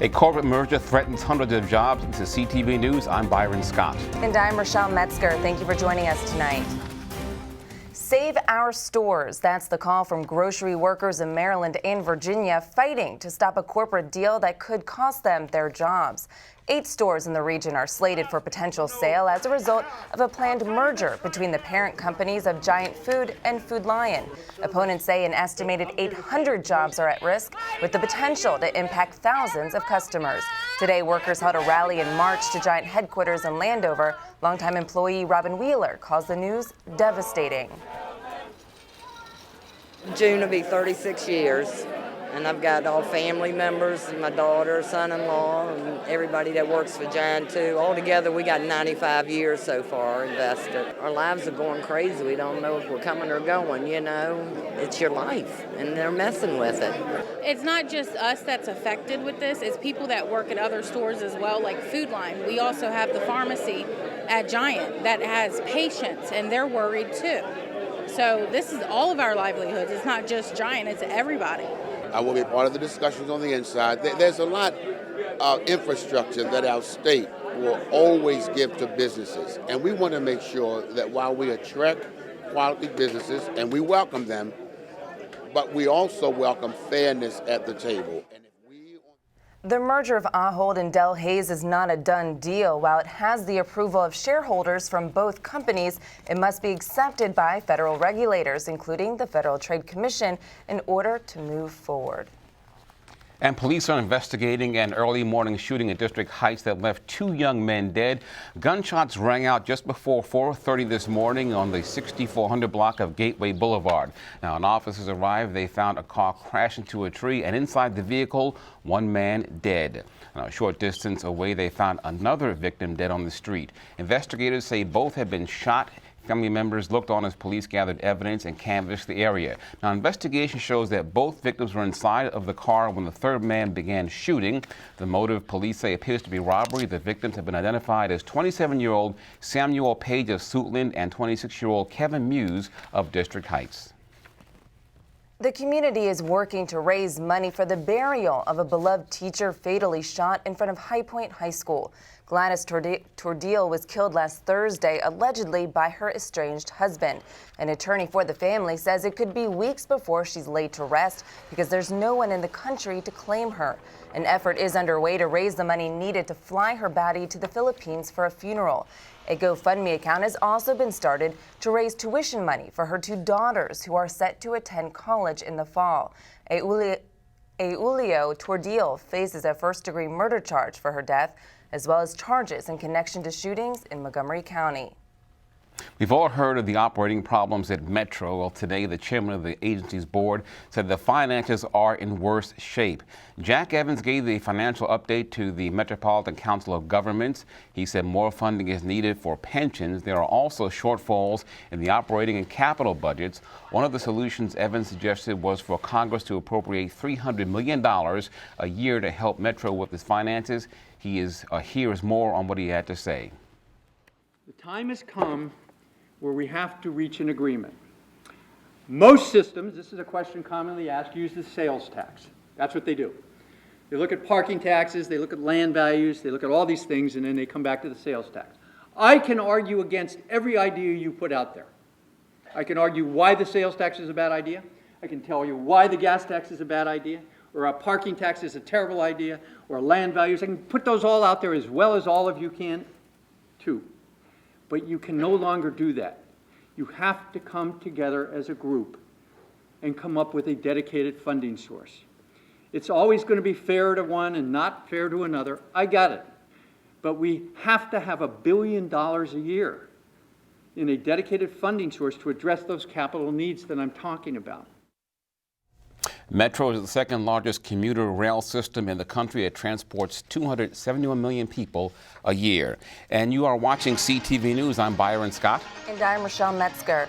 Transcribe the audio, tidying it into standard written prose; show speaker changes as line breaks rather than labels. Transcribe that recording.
A corporate merger threatens hundreds of jobs. This is CTV News. I'm Byron Scott.
And I'm Rochelle Metzger. Thank you for joining us tonight. Save our stores. That's the call from grocery workers in Maryland and Virginia fighting to stop a corporate deal that could cost them their jobs. 8 stores in the region are slated for potential sale as a result of a planned merger between the parent companies of Giant Food and Food Lion. Opponents say an estimated 800 jobs are at risk, with the potential to impact thousands of customers. Today, workers held a rally and march to Giant headquarters in Landover. Longtime employee ROBYN Wheeler calls the news devastating.
June will be 36 years. And I've got all family members, and my daughter, son-in-law, and everybody that works for Giant too. Altogether, we got 95 years so far invested. Our lives are going crazy. We don't know if we're coming or going, you know. It's your life, and they're messing with it.
It's not just us that's affected with this. It's people that work at other stores as well, like Food Line. We also have the pharmacy at Giant that has patients, and they're worried too. So this is all of our livelihoods. It's not just Giant, it's everybody.
I will be part of the discussions on the inside. There's a lot of infrastructure that our state will always give to businesses. And we want to make sure that while we attract quality businesses, and we welcome them, but we also welcome fairness at the table.
The merger of Ahold and Del Hayes is not a done deal. While it has the approval of shareholders from both companies, it must be accepted by federal regulators, including the Federal Trade Commission, in order to move forward.
And police are investigating an early morning shooting at District Heights that left 2 young men dead. Gunshots rang out just before 4:30 this morning on the 6400 block of Gateway Boulevard. Now, when officers arrived, they found a car crash into a tree, and inside the vehicle, 1 man dead. Now, a short distance away, they found another victim dead on the street. Investigators say both had been shot. Family members looked on as police gathered evidence and canvassed the area. Now, investigation shows that both victims were inside of the car when the third man began shooting. The motive, police say, appears to be robbery. The victims have been identified as 27-year-old Samuel Page of Suitland and 26-year-old Kevin MUSE of District Heights.
The community is working to raise money for the burial of a beloved teacher fatally shot in front of High Point High School. Gladys Tordile was killed last Thursday, allegedly by her estranged husband. An attorney for the family says it could be weeks before she's laid to rest because there's no one in the country to claim her. An effort is underway to raise the money needed to fly her body to the Philippines for a funeral. A GoFundMe account has also been started to raise tuition money for her 2 daughters who are set to attend college in the fall. Eulio Tordile faces a first-degree murder charge for her death, as well as charges in connection to shootings in Montgomery County.
We've all heard of the operating problems at Metro. Well, today, the chairman of the agency's board said the finances are in worse shape. Jack Evans gave the financial update to the Metropolitan Council of Governments. He said more funding is needed for pensions. There are also shortfalls in the operating and capital budgets. One of the solutions Evans suggested was for Congress to appropriate $300 million a year to help Metro with its finances. Here is more on what he had to say.
The time has come where we have to reach an agreement. Most systems, this is a question commonly asked, use the sales tax. That's what they do. They look at parking taxes, they look at land values, they look at all these things, and then they come back to the sales tax. I can argue against every idea you put out there. I can argue why the sales tax is a bad idea. I can tell you why the gas tax is a bad idea, or a parking tax is a terrible idea, or land values. I can put those all out there as well as all of you can, too. But you can no longer do that. You have to come together as a group and come up with a dedicated funding source. It's always going to be fair to one and not fair to another. I got it. But we have to have $1 billion a year in a dedicated funding source to address those capital needs that I'm talking about.
Metro is the second largest commuter rail system in the country. It transports 271 million people a year. And you are watching CTV News. I'm Byron Scott.
And I'm Rochelle Metzger.